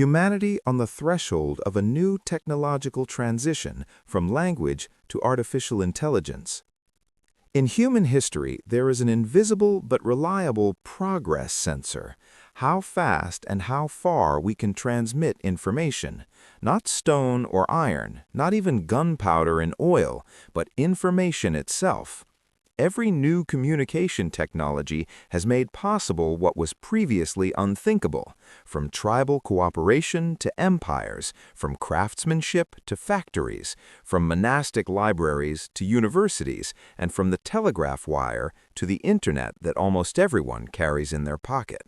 humanity on the threshold of a new technological transition from language to artificial intelligence. In human history, there is an invisible but reliable progress sensor, how fast and how far we can transmit information, not stone or iron, not even gunpowder and oil, but information itself. Every new communication technology has made possible what was previously unthinkable, from tribal cooperation to empires, from craftsmanship to factories, from monastic libraries to universities, and from the telegraph wire to the internet that almost everyone carries in their pocket.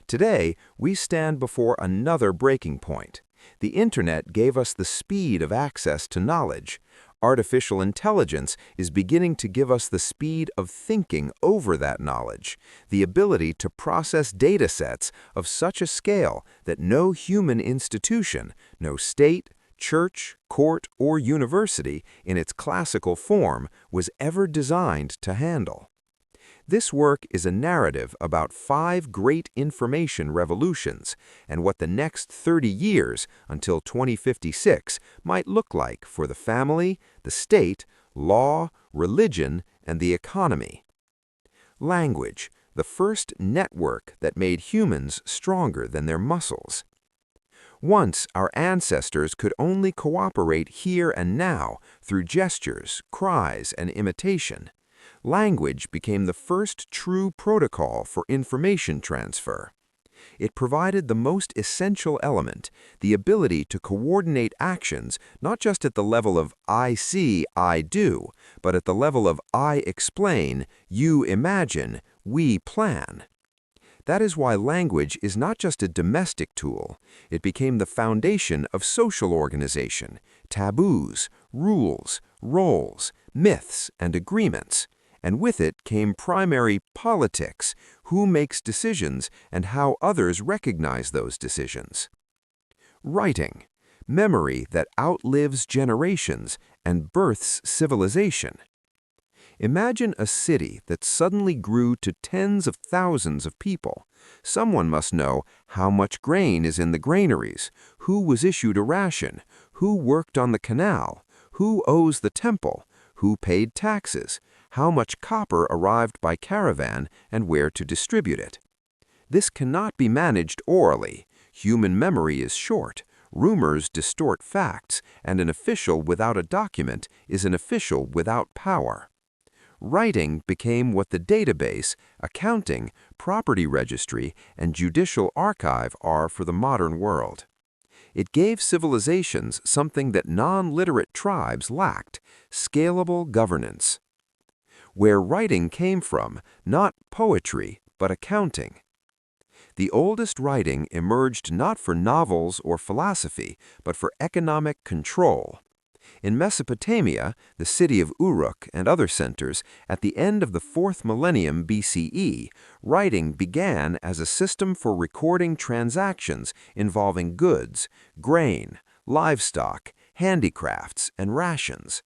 Today, we stand before another breaking point. The internet gave us the speed of access to knowledge. Artificial intelligence is beginning to give us the speed of thinking over that knowledge, the ability to process data sets of such a scale that no human institution, no state, church, court, or university in its classical form was ever designed to handle. This work is a narrative about 5 great information revolutions and what the next 30 years until 2056 might look like for the family, the state, law, religion, and the economy. Language, the first network that made humans stronger than their muscles. Once, our ancestors could only cooperate here and now through gestures, cries, and imitation. Language became the first true protocol for information transfer. It provided the most essential element, the ability to coordinate actions not just at the level of I see, I do, but at the level of I explain, you imagine, we plan. That is why language is not just a domestic tool. It became the foundation of social organization, taboos, rules, roles, myths, and agreements. And with it came primary politics, who makes decisions and how others recognize those decisions. Writing, memory that outlives generations and births civilization. Imagine a city that suddenly grew to tens of thousands of people. Someone must know how much grain is in the granaries, who was issued a ration, who worked on the canal, who owes the temple, who paid taxes, how much copper arrived by caravan, and where to distribute it. This cannot be managed orally. Human memory is short. Rumors distort facts, and an official without a document is an official without power. Writing became what the database, accounting, property registry, and judicial archive are for the modern world. It gave civilizations something that non-literate tribes lacked: scalable governance. Where writing came from, not poetry, but accounting. The oldest writing emerged not for novels or philosophy, but for economic control. In Mesopotamia, the city of Uruk and other centers, at the end of the 4th millennium BCE, writing began as a system for recording transactions involving goods, grain, livestock, handicrafts, and rations.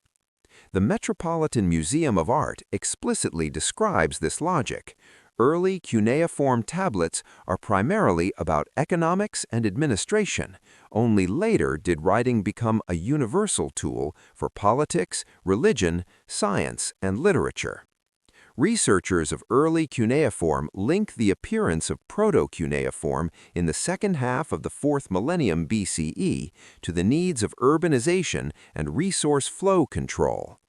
The Metropolitan Museum of Art explicitly describes this logic. Early cuneiform tablets are primarily about economics and administration. Only later did writing become a universal tool for politics, religion, science, and literature. Researchers of early cuneiform link the appearance of proto-cuneiform in the second half of the 4th millennium BCE to the needs of urbanization and resource flow control.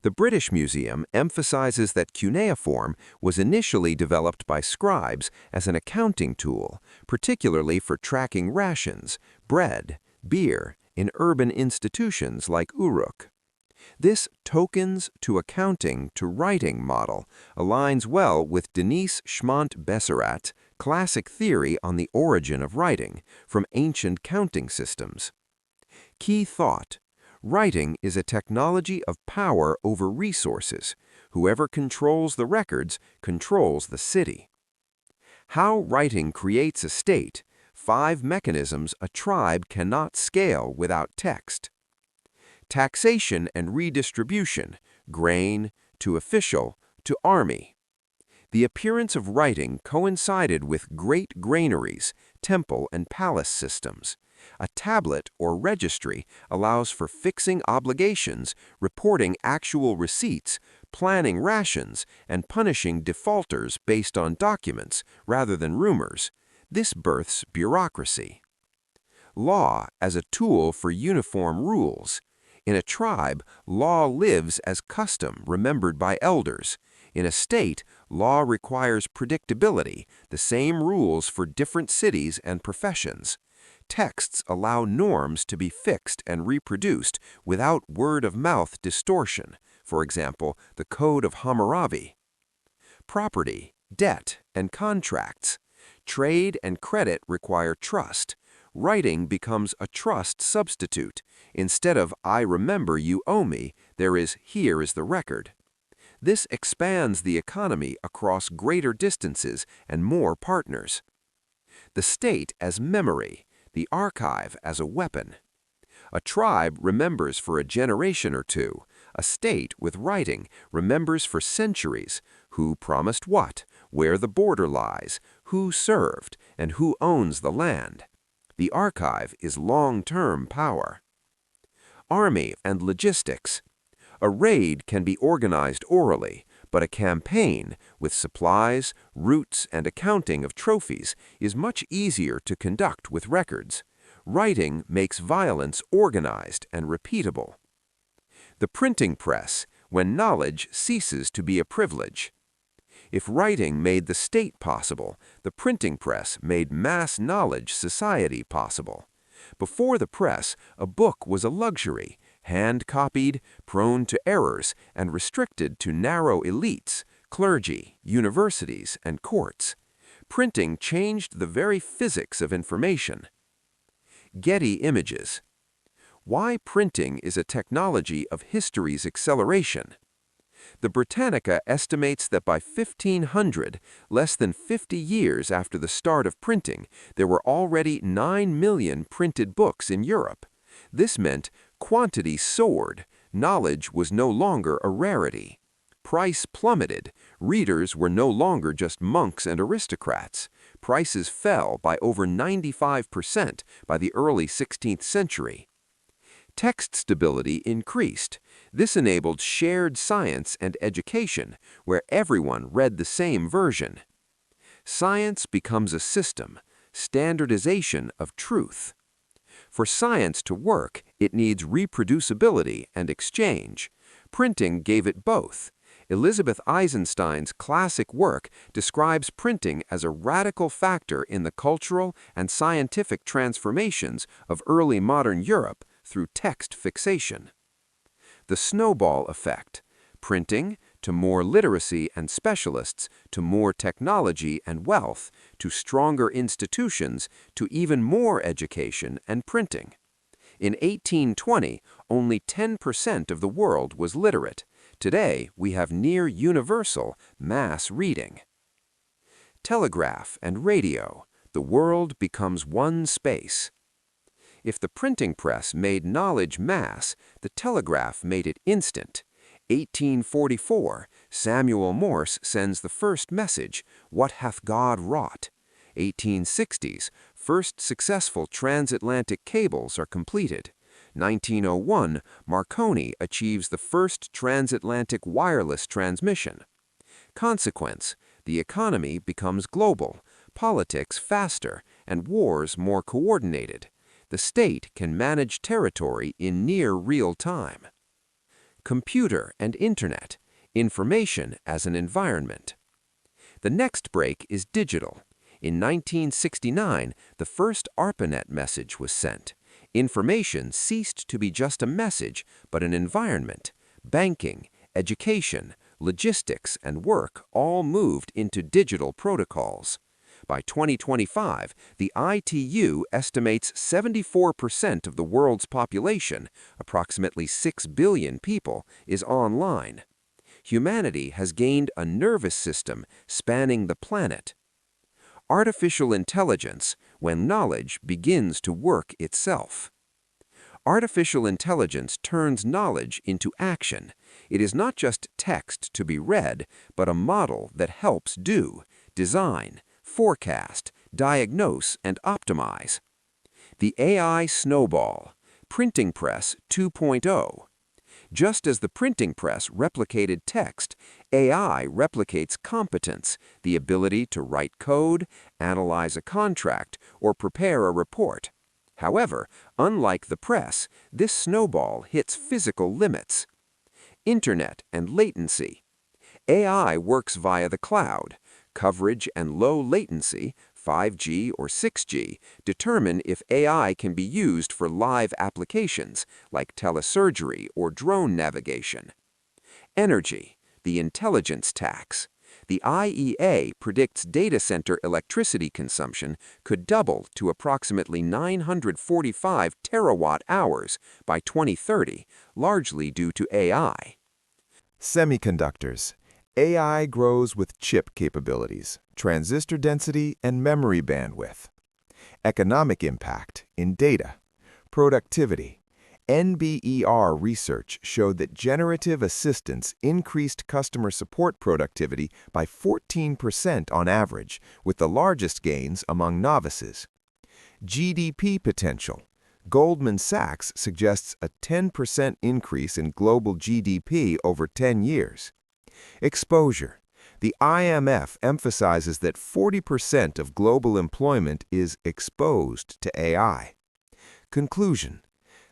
The British Museum emphasizes that cuneiform was initially developed by scribes as an accounting tool, particularly for tracking rations, bread, beer, in urban institutions like Uruk. This tokens to accounting to writing model aligns well with Denise Schmont-Besserat's classic theory on the origin of writing from ancient counting systems. Key thought: writing is a technology of power over resources. Whoever controls the records controls the city. How writing creates a state: 5 mechanisms a tribe cannot scale without text. Taxation and redistribution, grain to official to army. The appearance of writing coincided with great granaries, temple and palace systems. A tablet or registry allows for fixing obligations, reporting actual receipts, planning rations, and punishing defaulters based on documents rather than rumors. This births bureaucracy. Law as a tool for uniform rules. In a tribe, law lives as custom remembered by elders. In a state, law requires predictability, the same rules for different cities and professions. Texts allow norms to be fixed and reproduced without word-of-mouth distortion, for example, the Code of Hammurabi. Property, debt, and contracts. Trade and credit require trust. Writing becomes a trust substitute. Instead of "I remember you owe me," there is "here is the record." This expands the economy across greater distances and more partners. The state as memory, the archive as a weapon. A tribe remembers for a generation or two. A state with writing remembers for centuries who promised what, where the border lies, who served, and who owns the land. The archive is long-term power. Army and logistics. A raid can be organized orally, but a campaign, with supplies, routes, and accounting of trophies, is much easier to conduct with records. Writing makes violence organized and repeatable. The printing press, when knowledge ceases to be a privilege. If writing made the state possible, the printing press made mass knowledge society possible. Before the press, a book was a luxury, hand-copied, prone to errors, and restricted to narrow elites, clergy, universities, and courts. Printing changed the very physics of information. Getty images. Why printing is a technology of history's acceleration. The Britannica estimates that by 1500, less than 50 years after the start of printing, there were already 9 million printed books in Europe. This meant quantity soared, knowledge was no longer a rarity. Price plummeted, readers were no longer just monks and aristocrats. Prices fell by over 95% by the early 16th century. Text stability increased. This enabled shared science and education, where everyone read the same version. Science becomes a system, standardization of truth. For science to work, it needs reproducibility and exchange. Printing gave it both. Elizabeth Eisenstein's classic work describes printing as a radical factor in the cultural and scientific transformations of early modern Europe through text fixation. The snowball effect. Printing, to more literacy and specialists, to more technology and wealth, to stronger institutions, to even more education and printing. In 1820, only 10% of the world was literate. Today, we have near universal mass reading. Telegraph and radio. The world becomes one space. If the printing press made knowledge mass, the telegraph made it instant. 1844, Samuel Morse sends the first message, "What hath God wrought?" 1860s, first successful transatlantic cables are completed. 1901, Marconi achieves the first transatlantic wireless transmission. Consequence, the economy becomes global, politics faster, and wars more coordinated. The state can manage territory in near real time. Computer and Internet, information as an environment. The next break is digital. In 1969, the first ARPANET message was sent. Information ceased to be just a message, but an environment. Banking, education, logistics, and work all moved into digital protocols. By 2025, the ITU estimates 74% of the world's population, approximately 6 billion people, is online. Humanity has gained a nervous system spanning the planet. Artificial intelligence, when knowledge begins to work itself. Artificial intelligence turns knowledge into action. It is not just text to be read, but a model that helps do, design, forecast, diagnose, and optimize. The AI snowball, printing press 2.0. Just as the printing press replicated text, AI replicates competence, the ability to write code, analyze a contract, or prepare a report. However, unlike the press, this snowball hits physical limits. Internet and latency. AI works via the cloud. Coverage and low latency, 5G or 6G, determine if AI can be used for live applications like telesurgery or drone navigation. Energy, the intelligence tax. The IEA predicts data center electricity consumption could double to approximately 945 terawatt-hours by 2030, largely due to AI. Semiconductors. AI grows with chip capabilities, transistor density, and memory bandwidth. Economic impact in data. Productivity. NBER research showed that generative assistants increased customer support productivity by 14% on average, with the largest gains among novices. GDP potential. Goldman Sachs suggests a 10% increase in global GDP over 10 years. Exposure. The IMF emphasizes that 40% of global employment is exposed to AI. Conclusion.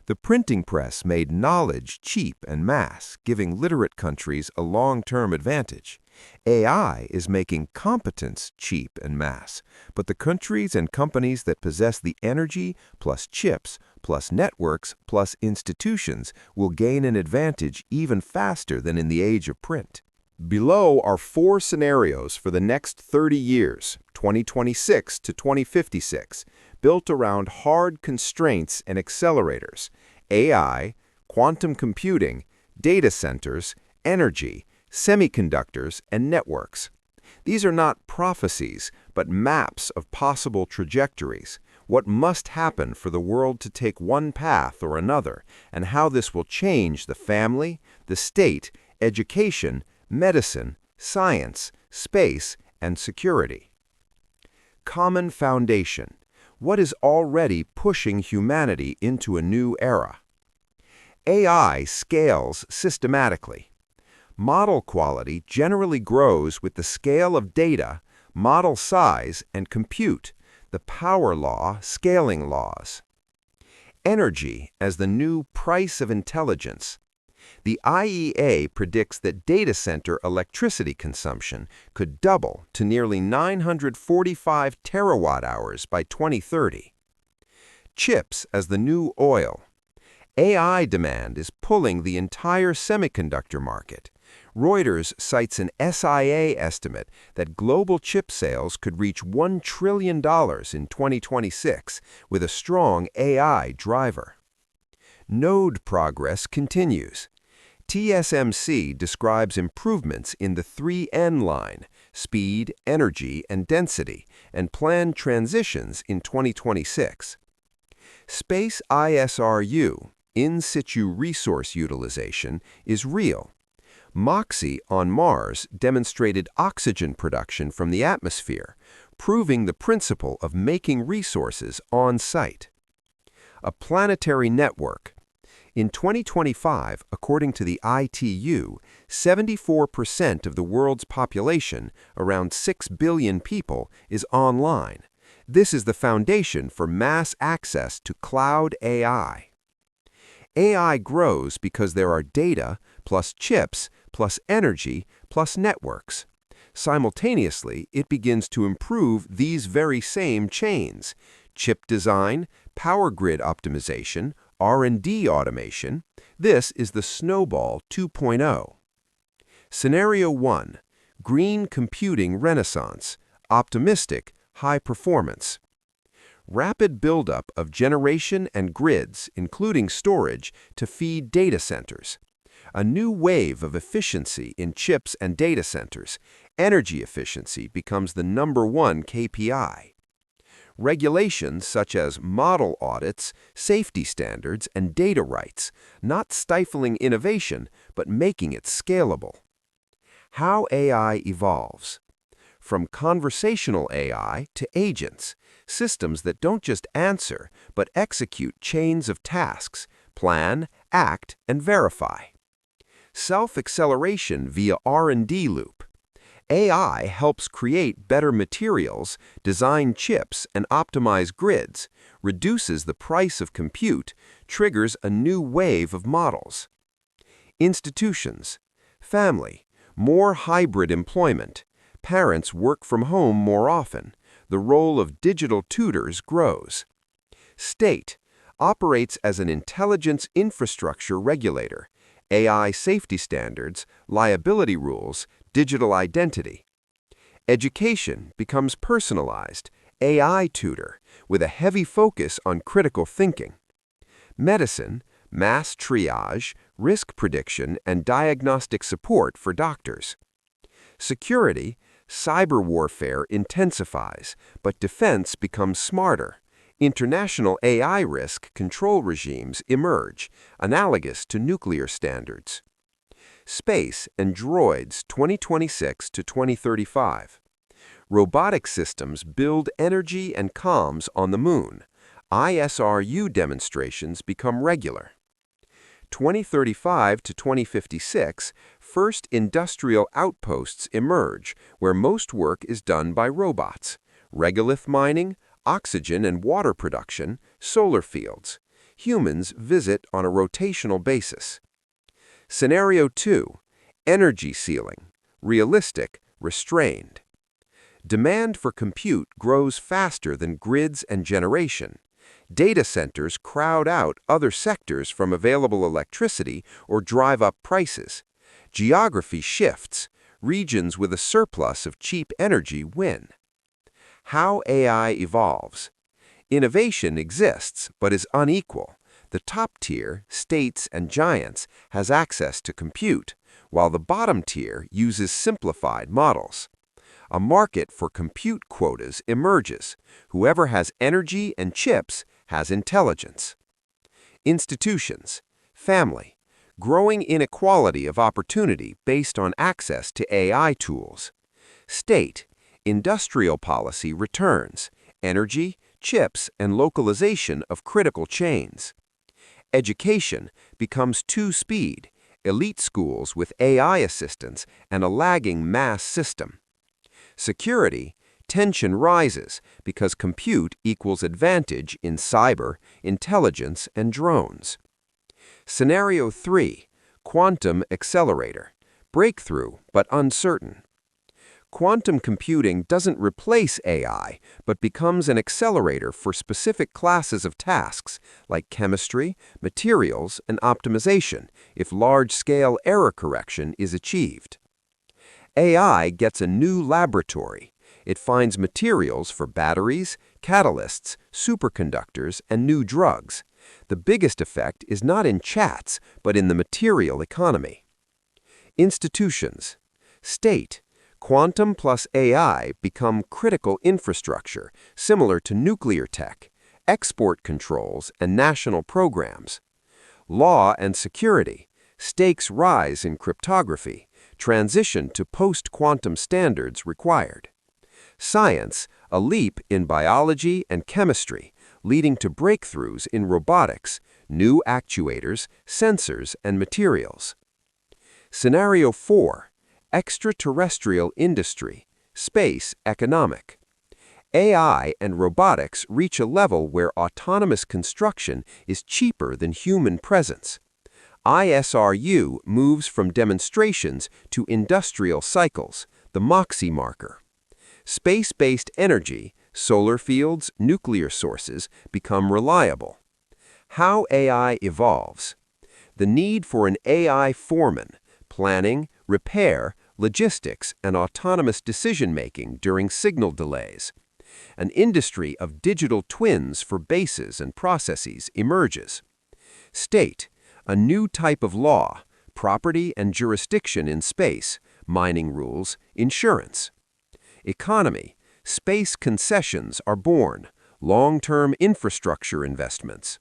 The printing press made knowledge cheap and mass, giving literate countries a long-term advantage. AI is making competence cheap and mass, but the countries and companies that possess the energy plus chips plus networks plus institutions will gain an advantage even faster than in the age of print. Below are 4 scenarios for the next 30 years, 2026 to 2056, built around hard constraints and accelerators: AI, quantum computing, data centers, energy, semiconductors, and networks. These are not prophecies, but maps of possible trajectories, what must happen for the world to take one path or another, and how this will change the family, the state, education, medicine, science, space, and security. Common foundation. What is already pushing humanity into a new era? AI scales systematically. Model quality generally grows with the scale of data, model size, and compute, the power law, scaling laws. Energy as the new price of intelligence. The IEA predicts that data center electricity consumption could double to nearly 945 terawatt-hours by 2030. Chips as the new oil. AI demand is pulling the entire semiconductor market. Reuters cites an SIA estimate that global chip sales could reach $1 trillion in 2026 with a strong AI driver. Node progress continues. TSMC describes improvements in the 3N line, speed, energy, and density, and planned transitions in 2026. Space ISRU, in situ resource utilization, is real. MOXIE on Mars demonstrated oxygen production from the atmosphere, proving the principle of making resources on site. A planetary network. In 2025, according to the ITU, 74% of the world's population, around 6 billion people, is online. This is the foundation for mass access to cloud AI. AI grows because there are data, plus chips, plus energy, plus networks. Simultaneously, it begins to improve these very same chains: chip design, power grid optimization, R&D automation. This is the Snowball 2.0. Scenario 1. Green computing renaissance. Optimistic, high performance. Rapid buildup of generation and grids, including storage, to feed data centers. A new wave of efficiency in chips and data centers. Energy efficiency becomes the #1 KPI. Regulations such as model audits, safety standards, and data rights, not stifling innovation, but making it scalable. How AI evolves. From conversational AI to agents, systems that don't just answer, but execute chains of tasks, plan, act, and verify. Self-acceleration via R&D loop. AI helps create better materials, design chips, and optimize grids, reduces the price of compute, triggers a new wave of models. Institutions. Family. More hybrid employment. Parents work from home more often. The role of digital tutors grows. State. Operates as an intelligence infrastructure regulator. AI safety standards, liability rules, digital identity. Education becomes personalized, AI tutor, with a heavy focus on critical thinking. Medicine, mass triage, risk prediction, and diagnostic support for doctors. Security, cyber warfare intensifies, but defense becomes smarter. International AI risk control regimes emerge, analogous to nuclear standards. Space and droids 2026 to 2035. Robotic systems build energy and comms on the moon. ISRU demonstrations become regular. 2035 to 2056, first industrial outposts emerge where most work is done by robots. Regolith mining, oxygen and water production, solar fields. Humans visit on a rotational basis. Scenario 2. Energy ceiling. Realistic, restrained. Demand for compute grows faster than grids and generation. Data centers crowd out other sectors from available electricity or drive up prices. Geography shifts. Regions with a surplus of cheap energy win. How AI evolves. Innovation exists but is unequal. The top tier, states and giants, has access to compute, while the bottom tier uses simplified models. A market for compute quotas emerges. Whoever has energy and chips has intelligence. Institutions. Family. Growing inequality of opportunity based on access to AI tools. State. Industrial policy returns. Energy, chips, and localization of critical chains. Education becomes two-speed, elite schools with AI assistance and a lagging mass system. Security, tension rises because compute equals advantage in cyber, intelligence, and drones. Scenario 3. Quantum accelerator. Breakthrough, but uncertain. Quantum computing doesn't replace AI, but becomes an accelerator for specific classes of tasks, like chemistry, materials, and optimization, if large-scale error correction is achieved. AI gets a new laboratory. It finds materials for batteries, catalysts, superconductors, and new drugs. The biggest effect is not in chats, but in the material economy. Institutions. State. Quantum plus AI become critical infrastructure, similar to nuclear tech, export controls, and national programs. Law and security. Stakes rise in cryptography. Transition to post-quantum standards required. Science, a leap in biology and chemistry, leading to breakthroughs in robotics, new actuators, sensors, and materials. Scenario 4. Extraterrestrial industry, space economic. AI and robotics reach a level where autonomous construction is cheaper than human presence. ISRU moves from demonstrations to industrial cycles, the Moxie marker. Space-based energy, solar fields, nuclear sources become reliable. How AI evolves. The need for an AI foreman, planning, repair, logistics, and autonomous decision-making during signal delays. An industry of digital twins for bases and processes emerges. State. A new type of law, property and jurisdiction in space, mining rules, insurance. Economy. Space concessions are born, long-term infrastructure investments.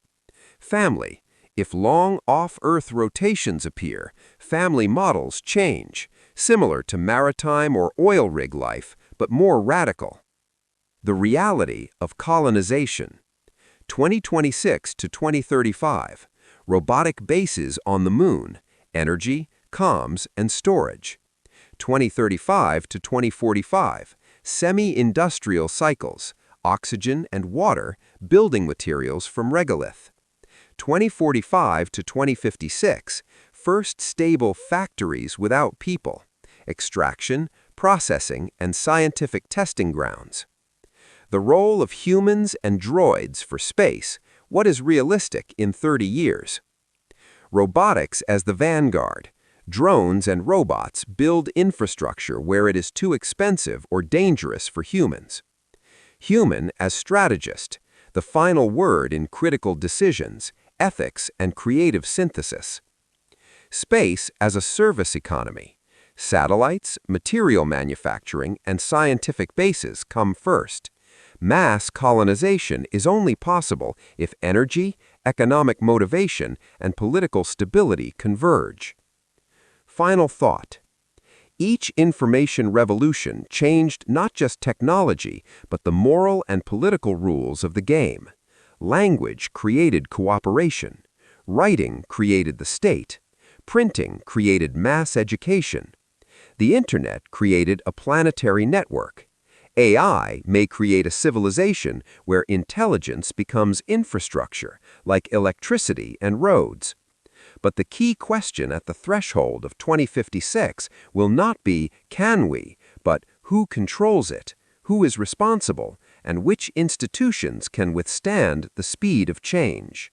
Family. If long off-Earth rotations appear, family models change, similar to maritime or oil rig life, but more radical. The reality of colonization. 2026 to 2035. Robotic bases on the moon, energy, comms, and storage. 2035 to 2045. Semi-industrial cycles, oxygen and water, building materials from regolith. 2045 to 2056. First stable factories without people, extraction, processing, and scientific testing grounds. The role of humans and droids for space. What is realistic in 30 years? Robotics as the vanguard. Drones and robots build infrastructure where it is too expensive or dangerous for humans. Human as strategist. The final word in critical decisions, ethics, and creative synthesis. Space as a service economy. Satellites, material manufacturing, and scientific bases come first. Mass colonization is only possible if energy, economic motivation, and political stability converge. Final thought. Each information revolution changed not just technology, but the moral and political rules of the game. Language created cooperation. Writing created the state. Printing created mass education. The Internet created a planetary network. AI may create a civilization where intelligence becomes infrastructure, like electricity and roads. But the key question at the threshold of 2056 will not be, can we, but who controls it, who is responsible, and which institutions can withstand the speed of change.